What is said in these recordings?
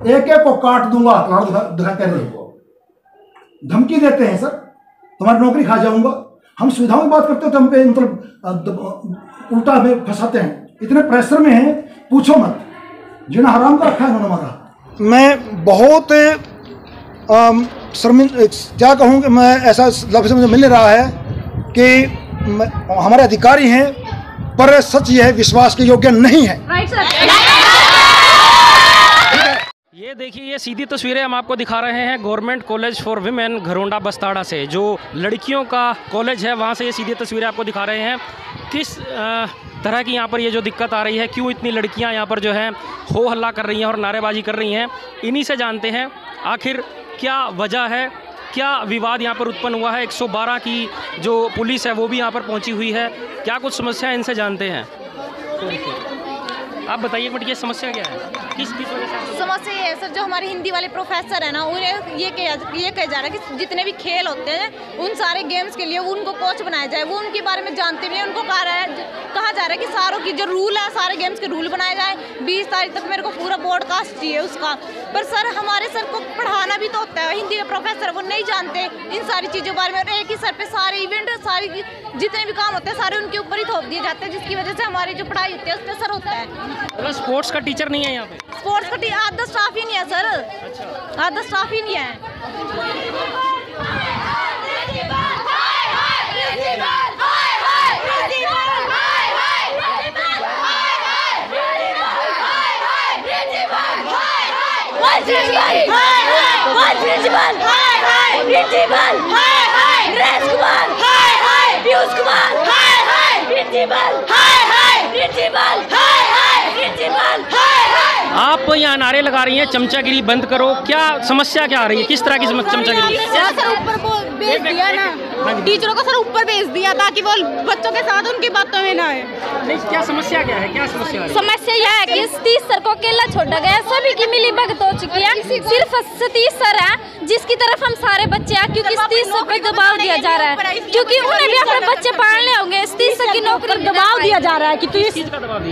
एक एक को काट दूंगा, दिखाते नहीं, धमकी देते हैं सर, तुम्हारी नौकरी खा जाऊंगा। हम सुविधाओं की बात करते हो तो हम पे मतलब उल्टा हमें फंसाते हैं। इतने प्रेशर में हैं, पूछो मत, जिन्हें हराम का रखा है उन्होंने हमारा। मैं बहुत क्या कहूँ कि मैं ऐसा लफ्ज़ मुझे मिल रहा है कि हमारे अधिकारी हैं, पर सच ये है विश्वास के योग्य नहीं है। ये देखिए, ये सीधी तस्वीरें हम आपको दिखा रहे हैं government college for women Gharaunda Bastara से, जो लड़कियों का कॉलेज है, वहाँ से ये सीधी तस्वीरें आपको दिखा रहे हैं। किस तरह की यहाँ पर ये जो दिक्कत आ रही है, क्यों इतनी लड़कियाँ यहाँ पर जो है हो हल्ला कर रही हैं और नारेबाजी कर रही हैं, इन्हीं से जानते हैं आखिर क्या वजह है, क्या विवाद यहाँ पर उत्पन्न हुआ है। 112 की जो पुलिस है वो भी यहाँ पर पहुँची हुई है, क्या कुछ समस्या है, इनसे जानते हैं। आप बताइए बट ये समस्या क्या है, किस वजह से? समस्या ये है सर, जो हमारे हिंदी वाले प्रोफेसर है ना, उन्हें ये कहा जा रहा है कि जितने भी खेल होते हैं उन सारे गेम्स के लिए उनको कोच बनाया जाए। वो उनके बारे में जानते भी हैं, उनको कहा जा रहा है कि सारों की जो रूल है, सारे गेम्स के रूल बनाए जाए। 20 तारीख तक मेरे को पूरा ब्रॉडकास्ट चाहिए उसका। पर सर हमारे सर को पढ़ाना भी तो होता है, हिंदी के प्रोफेसर वो नहीं जानते इन सारी चीज़ों के बारे में। और एक ही सर पे सारे इवेंट, सारी जितने भी काम होते हैं सारे उनके ऊपर ही थोप दिए जाते हैं, जिसकी वजह से हमारी जो पढ़ाई होती है उस पर असर होता है। स्पोर्ट्स का टीचर नहीं है यहाँ पे? स्पोर्ट्स का आधा स्टाफ ही नहीं है सर। अच्छा। आधा स्टाफ ही नहीं है। आप यहाँ नारे लगा रही हैं चमचागिरी बंद करो, क्या समस्या क्या आ रही है, किस तरह की चमचागिरी? सर ऊपर भेज दिया ना, टीचरों को सर ऊपर भेज दिया ताकि वो बच्चों के साथ उनकी बातों में ना आए। नहीं, क्या समस्या क्या है, क्या समस्या है? समस्या यह है कि सतीश सर को अकेला छोड़ा गया, सभी की मिली भगत हो चुकी है। सिर्फ सतीश सर है जिसकी तरफ हम सारे बच्चे हैं, क्योंकि सतीश सर पर दबाव दिया जा रहा है, क्योंकि उन्हें भी अपने बच्चे पढ़ने होंगे। सतीश सर की नौकरी दबाव दिया जा रहा है कि तू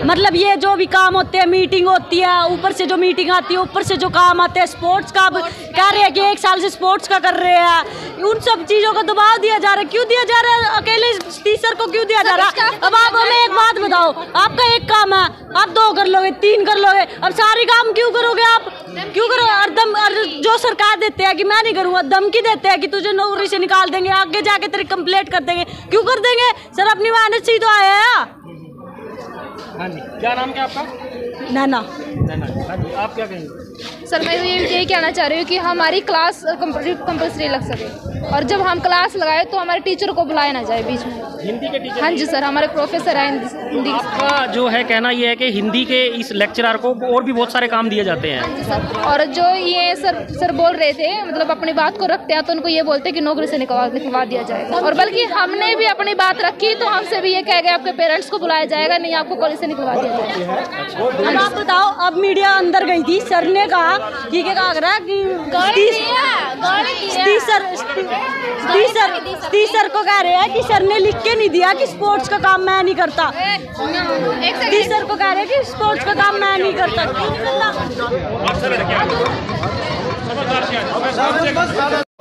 मतलब ये जो भी काम होते हैं, मीटिंग होती है, ऊपर से जो मीटिंग आती है, ऊपर से जो काम आते हैं, स्पोर्ट्स का कह रहे हैं कि 1 साल से स्पोर्ट्स का कर रहे हैं, उन सब चीजों का दबाव दिया जा रहा है। क्यों दिया जा रहा है? अकेले टीचर को क्यों दिया जा रहा है? अब आप हमें एक बात बताओ, आपका एक काम है, आप 2 कर लोगे, 3 कर लोगे, अब सारे काम क्यों करोगे आप? क्यों करो? जो सरकार देते हैं कि मैं नहीं करूँगा, धमकी देते हैं कि तुझे नौकरी से निकाल देंगे, आगे जाके तेरी कंप्लेंट कर देंगे। क्यों कर देंगे सर? अपनी मेहनत से ही तो आया है। हाँ जी, क्या नाम क्या आपका? नैना। हाँ जी, आप क्या कहेंगे? सर मैं यही कहना चाह रही हूँ कि हमारी क्लास कंपल्सरी लग सके, और जब हम क्लास लगाए तो हमारे टीचर को बुलाया ना जाए बीच में। हिंदी के टीचर? हाँ जी सर, हमारे प्रोफेसर हैं हिंदी। आपका जो है कहना ये है कि हिंदी के इस लेक्चरर को और भी बहुत सारे काम दिए जाते हैं? हाँ जी सर। और जो ये सर बोल रहे थे, मतलब अपनी बात को रखते हैं तो उनको ये बोलते हैं कि नौकरी से निकलवा दिया जाएगा। और बल्कि हमने भी अपनी बात रखी तो हमसे भी ये कह गए आपके पेरेंट्स को बुलाया जाएगा, नहीं आपको कॉलेज से निकलवा दिया जाएगा। अब आप बताओ, अब मीडिया अंदर गई थी, सर ने कहा कि क्या कह रहा है कि सतीश सर को कह रहे हैं कि सर ने लिख के नहीं दिया कि स्पोर्ट्स का काम मैं नहीं करता। सतीश सर को कह रहे हैं कि स्पोर्ट्स का काम मैं नहीं करता।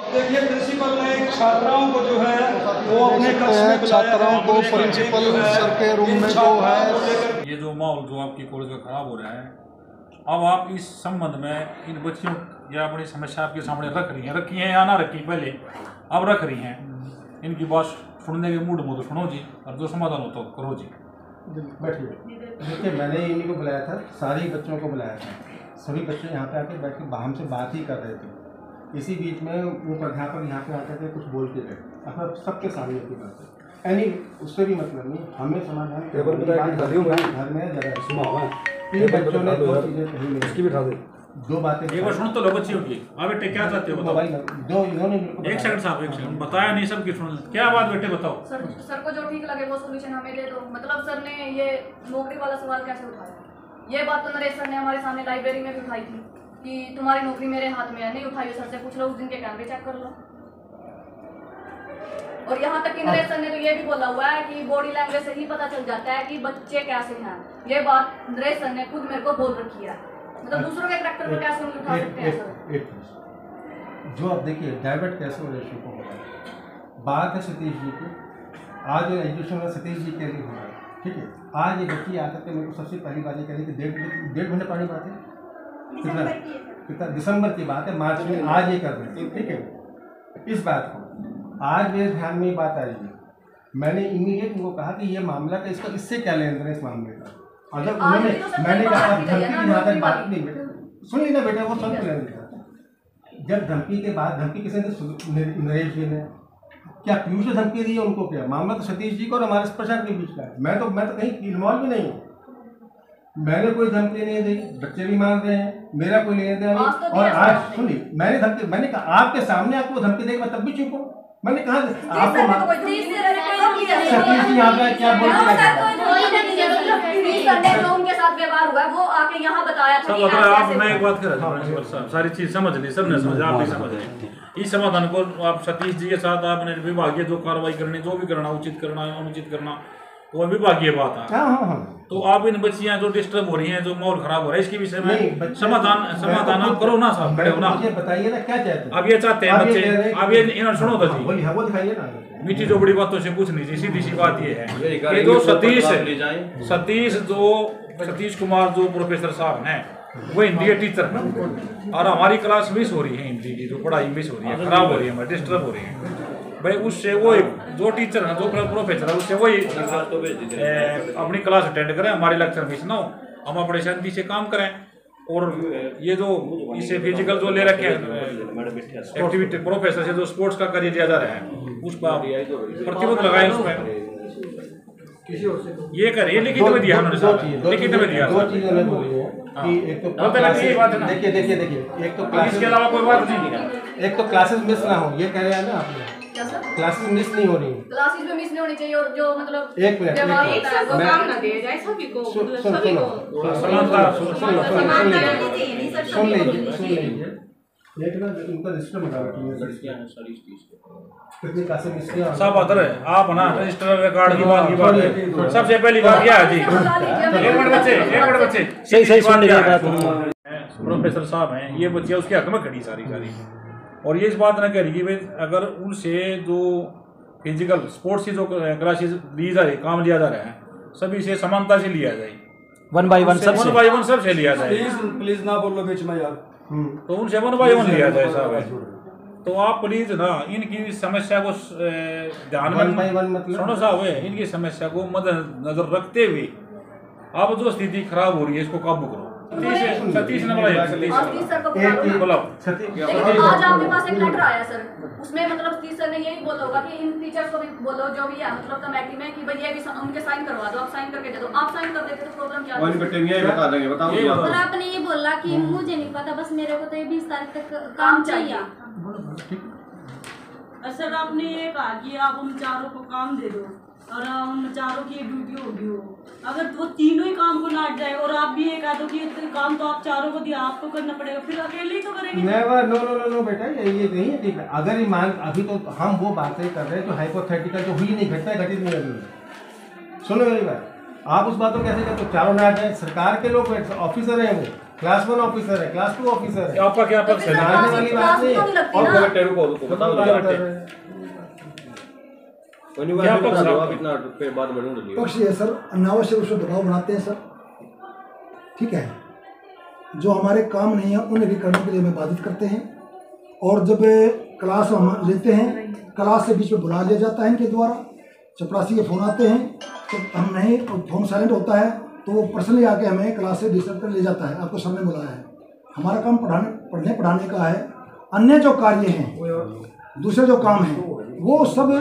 देखिए प्रिंसिपल ने छात्राओं को जो है वो अपने छात्राओं को प्रिंसिपल सर के रूम में जो है, ये जो माहौल जो आपकी कॉलेज का खराब हो रहा है, अब आप इस संबंध में इन बच्चियों या अपनी समस्या आपके सामने रखी हैं या ना रखी, पहले अब रख रही हैं, इनकी बात सुनने के मूड में तो सुनो जी, और जो समाधान हो तो करो जी। बैठिए। देखिए मैंने इन्हीं को बुलाया था, सारे बच्चों को बुलाया था, सभी बच्चे यहाँ पे आके बैठ के हमसे बात ही कर रहे थे। इसी बीच में वो प्राध्यापक यहाँ पे आते थे, कुछ बोल के गए, अपना सबके सामने की बात है। एनी उससे भी मतलब नहीं, हमें समाधान घर में जगह बच्चों ने 2 चीज़ें कही, 2 बातें। एक बार सुन तो लो बच्चियों की, आप बेटे क्या चाहते हो बताओ? जो इन्होंने एक सेकंड साहब, एक सेकंड, बताया नहीं सबकी सुन, क्या बात बेटे बताओ? सर को जो ठीक लगे वो सोल्यूशन हमें दे दो। मतलब सर ने ये नौकरी वाला सवाल कैसे उठाया? ये बात तो नरेश सर ने हमारे सामने लाइब्रेरी में भी उठाई थी कि तुम्हारी नौकरी मेरे हाथ में है, नहीं उठाई सर से पूछ लो, उस दिन के कैमरे चेक कर लो। और यहाँ तक कि नरेश सर ने तो ये भी बोला हुआ है कि बॉडी लैंग्वेज से ही पता चल जाता है कि बच्चे कैसे हैं। ये बात नरेश सर ने खुद मेरे को बोल रखी है। मतलब दूसरों के करैक्टर पर कैसे उंगली उठा सकते हैं सर? एक जो अब देखिए डाइवर्ट कैसे हो रेशो को हो रहा है, बात है सतीश जी की। आज एजुकेशन में सतीश जी के लिए हो रहा है, ठीक है। आज ये बच्ची आकर के मेरे को सबसे पहली बात ये कह रही कि 1.5 घंटे पढ़ाने बात है, कितना दिसंबर की बात है, मार्च में आज ये कर रहे हैं, ठीक है। इस बात को आज मेरे ध्यान में ये बात आई है, मैंने इमीडिएट उनको कहा कि ये मामला का इसका इससे क्या लेन देन इस मामले का। अगर उन्होंने मैंने कहा धमकी बात नहीं, सुनिए ना बेटा, वो सब लेन देन जब धमकी के बाद धमकी किसी ने, नरेश जी ने क्या पीयूष ने धमकी दी है उनको? क्या मामला तो सतीश जी को और हमारे प्रशासन के बीच का है। मैं तो कहीं इन्वॉल्व भी नहीं हूँ, मैंने कोई धमकी नहीं दी, बच्चे भी मान रहे हैं, मेरा कोई लेने देना नहीं। और आज सुनिए, मैंने कहा आपके सामने आपको धमकी देगी, मैं तब भी चुप हूँ। मैंने कहा आपको सतीश जी यहाँ क्या बोल उनके साथ व्यवहार हुआ वो आके यहाँ बताया था। आप मैं एक बात कर रहा था, सारी चीज समझ ली, सबने समझा, आप भी समझ रहे। इस समाधान को आप सतीश जी के साथ आपने विभागीय जो कार्रवाई करनी, जो भी करना, उचित करना अनुचित करना, वो विभागीय बात है। तो आप इन बच्चियां जो डिस्टर्ब हो रही हैं, जो माहौल खराब हो रहा है, इसके विषय में समाधान आप करो ना साहब, खड़े हो ना, बताइए ना क्या चाहते हैं। अब ये चाहते हैं बच्चे, अब ये इन्हें सुनो तो जी, वो दिखाइए ना। मीठी जो बड़ी बातों से पूछनी चाहिए, सीधी सी बात ये है कि जो सतीश कुमार जो प्रोफेसर साहब हैं, वो हिंदी के टीचर हैं और हमारी क्लास मिस हो रही है, हिंदी की जो पढ़ाई मिस हो रही है, खराब हो रही है, हमारी डिस्टर्ब हो रही है भाई। उससे वो जो टीचर है, जो प्रोफेसर है, उससे वही अपनी क्लास अटेंड करें, हमारे लेक्चर मिस ना हो, हम अपने शांति से काम करें। और ये जो इसे फिजिकल जो ले रखे हैं एक्टिविटी, प्रोफेसर से जो स्पोर्ट्स का कार्य दिया जा रहा है, उस पर प्रतिबंध लगाए, उस पर ये करिए। लिखित में दिया उन्होंने, लिखित में दिया। दो चीजें मैं बोल रही हूँ कि एक तो देखिए एक तो क्लास इसके अलावा कोई बात नहीं है, एक तो क्लासेस मिस ना हो, ये कह रहे हैं ना आपने, क्लासेस मिस नहीं हो रही, क्लासेस में मिस नहीं होनी चाहिए। और जो मतलब एक मिनट काम ना दिया जाए सभी को, सुन लीजिए एक ना उनका रजिस्टर बना कितनी क्लासेस मिस किया सब अदर है। आप ना रजिस्टर रिकॉर्ड की बात है, सबसे पहली बात क्या है जी, एक मिनट बच्चे सही सुन लीजिए बात। प्रोफेसर साहब हैं, ये बच्चियां उसके हक में खड़ी सारी, और ये इस बात ना कह रही कि भाई अगर उनसे जो फिजिकल स्पोर्ट्स की जो क्लासेस ली जा रही, काम लिया जा रहा है, सभी से समानता से लिया जाए, 1 by 1 सबसे लिया जाए। प्लीज ना बोलो बीच में यार, तो उनसे 1 by 1 लिया जाए साहब। तो आप प्लीज ना इनकी समस्या को ध्यान में सुनो साहब, इनकी समस्या को मद्देनजर रखते हुए अब जो स्थिति खराब हो रही है, इसको काबू करो। सतीश ने बोला, आज आपके पास एक लेटर आया सर, उसमें मतलब सतीश सर ने यही बोला होगा कि इन टीचर्स को भी बोलो जो भी है मतलब कमेटी में कि भाई ये भी उनके साइन करवा दो, आप साइन करके दे दो। आप साइन कर देते तो प्रॉब्लम क्या बता देंगे, बताओ। और आपने ये बोला कि मुझे नहीं पता, बस मेरे को तो ये 20 तारीख तक काम चाहिए। सर आपने ये कहा कि आप हम चारों को काम दे दो और हम चारों की ड्यूटी होगी हो, अगर वो तीनों ही काम को नाट जाए और आप भी ये कह दो कि काम तो आप चारों को दिया, आपको करना पड़ेगा, फिर अकेले ही तो करेंगे। नो बेटा, ये नहीं है, ठीक है। अगर ईमान अभी तो हम वो बातें कर रहे हैं जो हाइपोथेटिकल जो हुई नहीं, घटना घटित नहीं अभी। सुनो मेरी बात, आप उस बात को कैसे कहते हो चारों नाट जाए? सरकार के लोग ऑफिसर है, वो क्लास 1 ऑफिसर है, क्लास 2 ऑफिसर है, आपका क्या पक्ष है? वाली बात नहीं पक्ष ये सर अनावश्यक रूप से दबाव बनाते हैं सर, ठीक है। जो हमारे काम नहीं है उन्हें भी करने के लिए हमें बाधित करते हैं, और जब क्लास हम लेते हैं, क्लास से बीच में बुला लिया जाता है इनके द्वारा, चपरासी के फ़ोन आते हैं, तो हम नहीं, फ़ोन साइलेंट होता है तो वो पर्सनली आके हमें क्लास से डिस्टर्ब कर ले जाता है, आपको सबने बुलाया है। हमारा काम पढ़ने पढ़ाने का है, अन्य जो कार्य हैं, दूसरे जो काम हैं वो सब,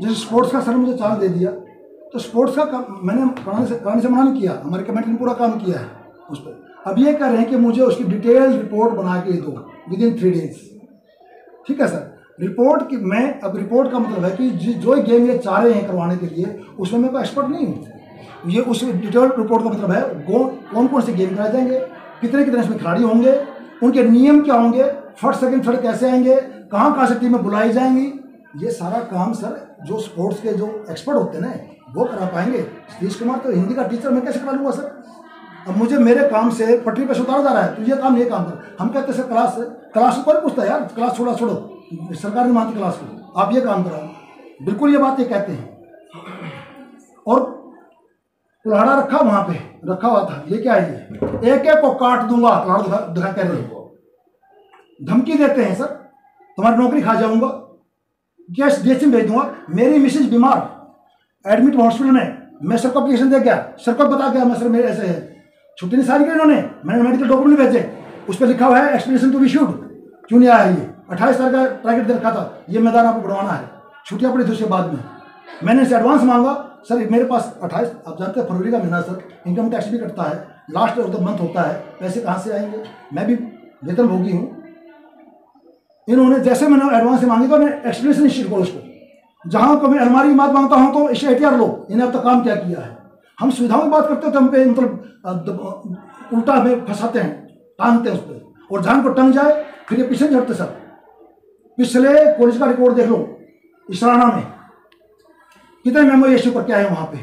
जैसे स्पोर्ट्स का सर मुझे चांस दे दिया, तो स्पोर्ट्स का काम मैंने कराने से मना नहीं किया, हमारे कमेटी ने पूरा काम किया है उस पर। अब ये कह रहे हैं कि मुझे उसकी डिटेल रिपोर्ट बना के दो विदिन 3 डेज, ठीक है सर। रिपोर्ट की अब रिपोर्ट का मतलब है कि जो गेम ये चाह रहे हैं करवाने के लिए, उसमें मैं कोई एक्सपर्ट नहीं हूँ। ये उस डिटेल रिपोर्ट का मतलब है कौन कौन से गेम कराए जाएंगे, कितने इसमें खिलाड़ी होंगे, उनके नियम क्या होंगे, फर्स्ट सेकंड थर्ड कैसे आएंगे, कहाँ से टीमें बुलाई जाएंगी, ये सारा काम सर जो स्पोर्ट्स के जो एक्सपर्ट होते हैं ना वो करा पाएंगे। सतीश कुमार तो हिंदी का टीचर, मैं कैसे करा लूँगा सर? अब मुझे मेरे काम से पटरी पे से उतारा जा रहा है, तो ये काम कर। हम कहते सर क्लास को पूछता है यार, क्लास छोड़ो, सरकार नहीं मानती क्लास को, आप ये काम कराओ। बिल्कुल ये बात ये कहते हैं। और कुल्हाड़ा रखा वहाँ पे रखा हुआ था, लेके आइए, एक एक को काट दूंगा, कुल्हाड़ा दिखा कर धमकी देते हैं सर, तुम्हारी नौकरी खा जाऊंगा, कैश DH में भेज दूंगा। मेरी मिसेज बीमार एडमिट हॉस्पिटल में, मैं सर को एप्लीकेशन दे गया, सर को बता गया मैं सर मेरे ऐसे है, छुट्टी नहीं सारी की इन्होंने, मैंने मेडिकल डॉक्यूमेंट भेजे, उस पर लिखा हुआ है एक्सप्लेनेशन टू बी इशूड, क्यों नहीं आया ये 28 तारीख का टारगेट दे रखा था, ये मैदान आपको बढ़वाना है, छुट्टियाँ पड़ी थी उसके बाद में। मैंने इसे एडवांस मांगा, सर मेरे पास 28, आप जानते हैं फरवरी का महीना सर, इनकम टैक्स भी कटता है, लास्ट ऑफ द मंथ होता है, पैसे कहाँ से आएंगे, मैं भी वेतन भोगी हूँ। इन्होंने जैसे मैंने एडवांस से मांगी तो मैं एक्सप्लेनेशन शीट को उसको, जहाँ को मैं अलमारी की बात मांगता हूँ तो इसे ATR लो, इन्हें अब तक काम क्या किया है। हम सुविधाओं की बात करते हो तो हम पे मतलब उल्टा हमें फंसाते हैं, टांगते हैं उस पर, और जहाँ को टंग जाए फिर ये पीछे झटते सर। पिछले कॉलेज का रिकॉर्ड देख लो, इसराना में कितने मेमो इश्यू करके आए वहाँ पे,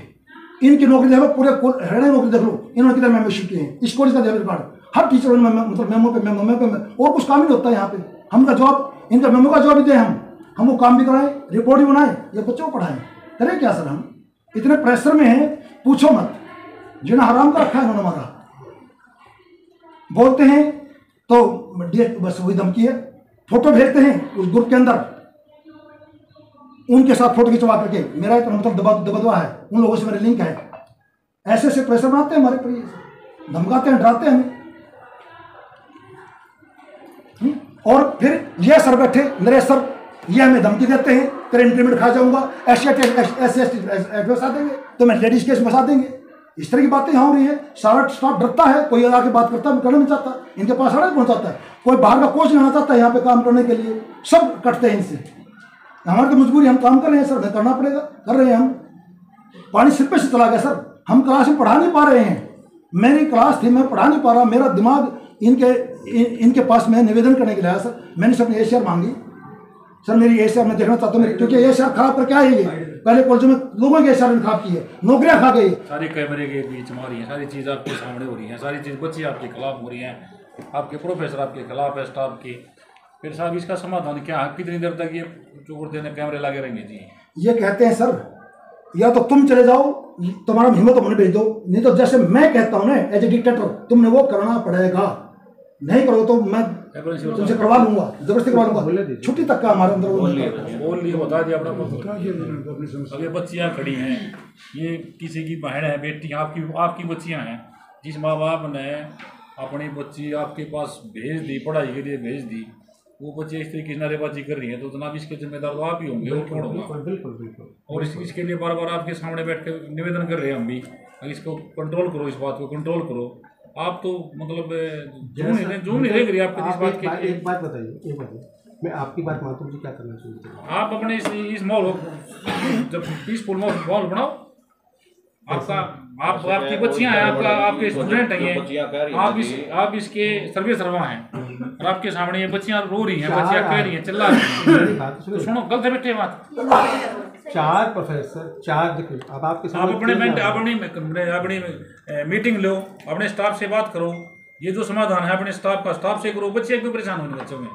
इनकी नौकरी देख लो, पूरे हरियाणा की नौकरी देख लो, इन्होंने कितने मेमो इश्यू किए हैं, इस कॉलेज का रिकॉर्ड, हर टीचर मतलब मेमो पे मेमो पे, और कुछ काम ही नहीं होता है यहाँ पे। हम का जॉब, इनका मेमो का जॉब भी दें हम वो काम भी कराएं, रिपोर्ट भी बनाएं, ये बच्चों को पढ़ाएं, करें क्या सर। हम इतने प्रेशर में हैं, पूछो मत, जिन्हें हराम का रखा है उन्होंने हमारा। बोलते हैं तो बस वही धमकी है, फोटो भेजते हैं उस ग्रुप के अंदर, उनके साथ फोटो खिंचवा करके, मेरा एक मतलब दबदबा है, उन लोगों से मेरे लिंक है, ऐसे ऐसे प्रेशर बनाते हैं हमारे पर, धमकाते हैं, डराते हैं हमें। और फिर ये सर बैठे नरेश सर, ये हमें धमकी देते हैं, तेरे इंक्रीमेंट खा जाऊंगा, SC फंसा देंगे, तो मैं लेडीज केस फंसा देंगे, इस तरह की बातें यहाँ हो रही है। सारा स्टाफ डरता है, कोई आके बात करता है, करना नहीं चाहता, इनके पास आड़े पहुँचाता है, कोई बाहर का कोच नहीं आना चाहता है यहाँ पे काम करने के लिए, सब कटते हैं इनसे। हमारी तो मजबूरी, हम काम कर रहे हैं सर, करना पड़ेगा, कर रहे हैं हम। पानी सिर पे से चला गया सर, हम क्लास में पढ़ा नहीं पा रहे हैं, मेरी क्लास थी, मैं पढ़ा नहीं पा रहा, मेरा दिमाग इनके पास मैं निवेदन करने के लिए आया सर। मैंने सर अपनी ACR मांगी, सर मेरी ACR मैं देखना चाहता हूँ, क्योंकि ACR खराब करके आए ये, पहले कॉलेज में लोगों की ACR खराब की है, नौकरियां खा गई, सारी कैमरे के बीच में हो रही है, सारी चीज़ आपके सामने हो रही है, सारी चीज़ बच्चे आपके खिलाफ हो रही हैं, आपके प्रोफेसर आपके खिलाफ है, स्टाफ की। फिर साहब इसका समाधान क्या है, कितनी देर तक ये चोर देने कैमरे लगे रहेंगे जी? ये कहते हैं सर, या तो तुम चले जाओ, तुम्हारा हिम्मत तो मुझे भेज दो, नहीं तो जैसे मैं कहता हूँ ना एज ए डिक्टेटर, तुमने वो करना पड़ेगा, नहीं करो तो मैं तुमसे करवा लूंगा, जबरदस्ती करवा लूंगा, छुट्टी तक का हमारे अंदर बोल लिए बता दिया अपना। अब ये बच्चियाँ खड़ी हैं, ये किसी की बहन है, बेटी आपकी बच्चियाँ हैं, जिस माँ बाप ने अपनी बच्ची आपके पास भेज दी, पढ़ाई के लिए भेज दी, वो बच्चे इस तरीके से नारेबाजी कर रही है, तो जनाब इसके जिम्मेदार तो आप ही होंगे, वो कौन होगा? बिल्कुल। और इसके लिए बार बार आपके सामने बैठ कर निवेदन कर रहे हैं हम भी, इसको कंट्रोल करो, इस बात को कंट्रोल करो। आप तो मतलब जूम नहीं रही आपके इस बात के। एक बात बताइए, मैं आपकी बात मानता हूँ, क्या करना चाहिए? आप अपने इस माहौल जब पीसफुल माहौल बनाओ, आपकी बच्चियां हैं, आपके स्टूडेंट हैं, आप इसके सर्वा हैं, और आपके सामने ये बच्चियां रो रही हैं, बच्चियां कह रही हैं, चिल्ला रही हैं, तो सुनो, गलत है बेटे बात। 4 प्रोफेसर, 4 देखो, अब आपके सामने अपनी मीटिंग लो, अपने स्टाफ से बात करो, ये जो समाधान है अपने स्टाफ से करो, बच्चे क्यों परेशान होंगे बच्चों में।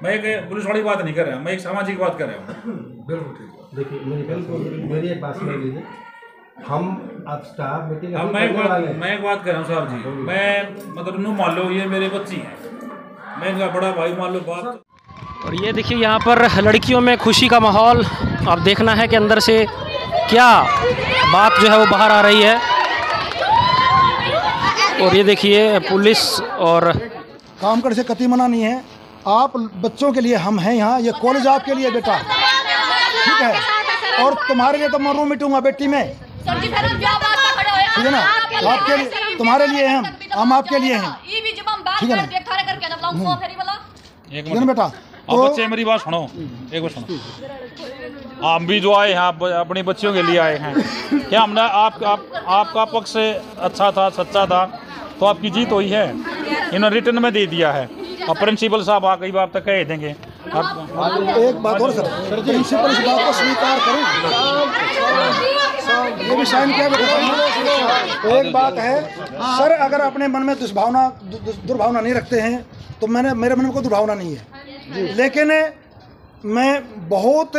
मैं एक पुलिस वाली बात नहीं कर रहा, मैं एक सामाजिक बात कर रहा हूँ। बिल्कुल ठीक। देखिए मेरी एक बात सुन लीजिए, हम अब स्टाफ मीटिंग, मैं एक बात कर रहा हूँ साहब जी, मैं मतलब नू मान लो ये मेरे बच्ची हैं, मैं इनका बड़ा भाई मान लो बात। और ये देखिए यहाँ पर लड़कियों में खुशी का माहौल, अब देखना है कि अंदर से क्या बात जो है वो बाहर आ रही है। और ये देखिए पुलिस और काम करने से कतई मना नहीं है, आप बच्चों के लिए हम हैं यहाँ, ये कॉलेज आपके लिए बेटा, ठीक है, और तुम्हारे लिए तो मैं रूम मिटूंगा बेटी में, ठीक है ना, आपके लिए, तुम्हारे लिए हम आपके लिए हैं, ठीक है ना, एक मिनट बेटा। तो बच्चे मेरी बात सुनो, एक बात सुनो, हम भी जो आए हैं अपनी बच्चियों के लिए आए हैं, क्या हमने आपका पक्ष अच्छा था, सच्चा था, तो आपकी जीत हुई है, इन्होंने रिटर्न में दे दिया है, और प्रिंसिपल साहब कई बार तक कह देंगे। एक बात और सर, प्रिंसिपल इस बात को स्वीकार करें, ये भी साइन किया बेटा। एक बात है सर, अगर अपने मन में दुर्भावना नहीं रखते हैं तो मेरे मन में कोई दुर्भावना नहीं है, लेकिन मैं बहुत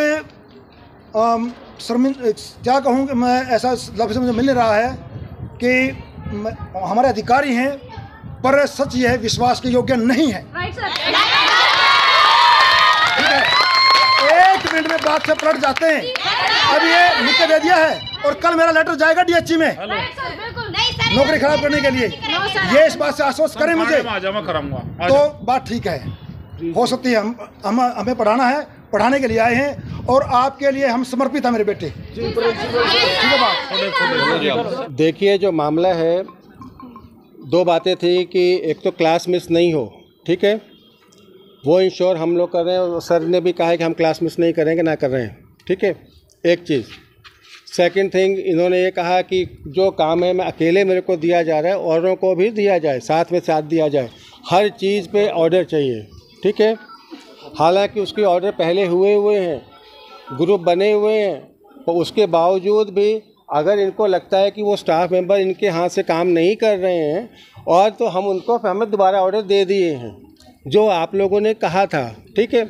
क्या कहूँ कि मैं ऐसा लफ्ज़ मुझे मिल रहा है कि हमारे अधिकारी हैं पर सच ये है विश्वास के योग्य नहीं है। ठीक है, 1 मिनट में बात से पलट जाते हैं। अब ये लिख के दे दिया है और कल मेरा लेटर जाएगा DHC में नौकरी खराब करने के लिए। ये इस बात से आश्वस्त करें मुझे तो बात ठीक है, हो सकती है। हमें पढ़ाना है, पढ़ाने के लिए आए हैं और आपके लिए हम समर्पित हैं मेरे बेटे। ठीक है बात। देखिए जो मामला है, 2 बातें थी कि एक तो क्लास मिस नहीं हो, ठीक है, वो इंश्योर हम लोग कर रहे हैं और सर ने भी कहा है कि हम क्लास मिस नहीं करेंगे, ना कर रहे हैं, ठीक है, एक चीज़। सेकंड थिंग, इन्होंने ये कहा कि जो काम है मैं अकेले मेरे को दिया जा रहा है, औरों को भी दिया जाए, साथ में साथ दिया जाए, हर चीज़ पे ऑर्डर चाहिए, ठीक है। हालांकि उसके ऑर्डर पहले हुए हैं, ग्रुप बने हुए हैं, तो उसके बावजूद भी अगर इनको लगता है कि वो स्टाफ मेंबर इनके हाथ से काम नहीं कर रहे हैं और तो हम उनको हमें दोबारा ऑर्डर दे दिए हैं जो आप लोगों ने कहा था, ठीक है।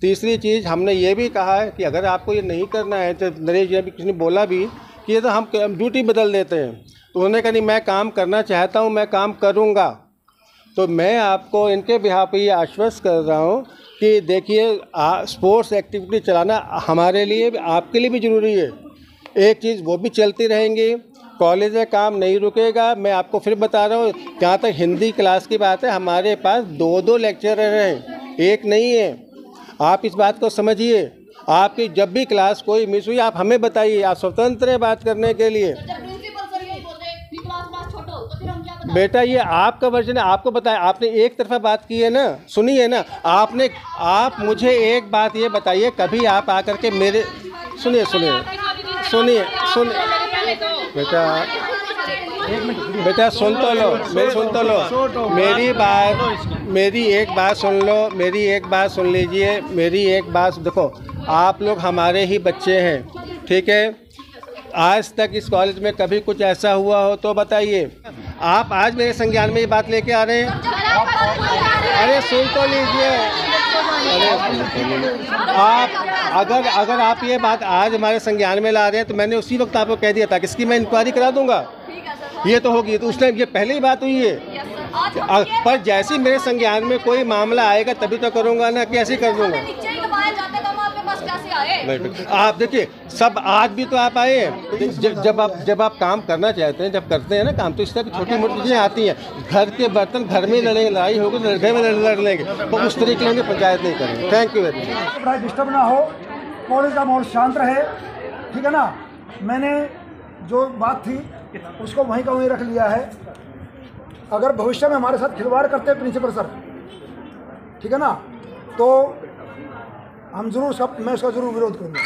तीसरी चीज़ हमने ये भी कहा है कि अगर आपको ये नहीं करना है, तो नरेश जी किसी ने बोला भी कि ये तो हम ड्यूटी बदल देते हैं, तो उन्होंने कहा नहीं मैं काम करना चाहता हूँ, मैं काम करूँगा। तो मैं आपको इनके बिहाफ पे ये आश्वस्त कर रहा हूँ कि देखिए स्पोर्ट्स एक्टिविटी चलाना हमारे लिए भी आपके लिए भी ज़रूरी है। एक चीज़ वो भी चलती रहेंगी, कॉलेज में काम नहीं रुकेगा। मैं आपको फिर बता रहा हूँ, जहाँ तक हिंदी क्लास की बात है, हमारे पास 2 लेक्चरर हैं, एक नहीं है। आप इस बात को समझिए। आपकी जब भी क्लास कोई मिस हुई आप हमें बताइए, आप स्वतंत्र हैं बात करने के लिए। बेटा ये आपका वर्जन है, आपको बताया, आपने एक तरफा बात की है ना, सुनी है ना आपने। आप मुझे एक बात ये बताइए, कभी आप आकर के मेरे सुनिए बेटा सुन तो लो, मेरी एक बात सुन लीजिए, मेरी एक बात देखो, आप लोग हमारे ही बच्चे हैं, ठीक है। आज तक इस कॉलेज में कभी कुछ ऐसा हुआ हो तो बताइए। आप आज मेरे संज्ञान में ये बात लेके आ रहे हैं, अरे सुन तो लीजिए। आप अगर आप ये बात आज हमारे संज्ञान में ला रहे हैं तो मैंने उसी वक्त आपको कह दिया था कि इसकी मैं इंक्वायरी करा दूंगा, ये तो होगी। तो उस टाइम ये पहले ही बात हुई है, पर जैसे मेरे संज्ञान में कोई मामला आएगा तभी तो करूँगा ना, कैसे कर दूँगा। आप देखिए, सब आज भी तो आप आए हैं। जब आप काम करना चाहते हैं, जब करते हैं ना काम, तो इस तरह की छोटी मोटी चीज़ें आती हैं। घर के बर्तन घर में लड़ेंगे, लड़ाई होगी तो घर में लड़ लेंगे, तो उस तरीके से पंचायत नहीं करेंगे। Thank you very much. Disturb ना हो, कॉलेज का माहौल शांत रहे, ठीक है ना। मैंने जो बात थी उसको वहीं का वहीं रख लिया है। अगर भविष्य में हमारे साथ खिलवाड़ करते हैं प्रिंसिपल सर, ठीक है ना, तो हम जरूर मैं उसका जरूर विरोध करूँगा।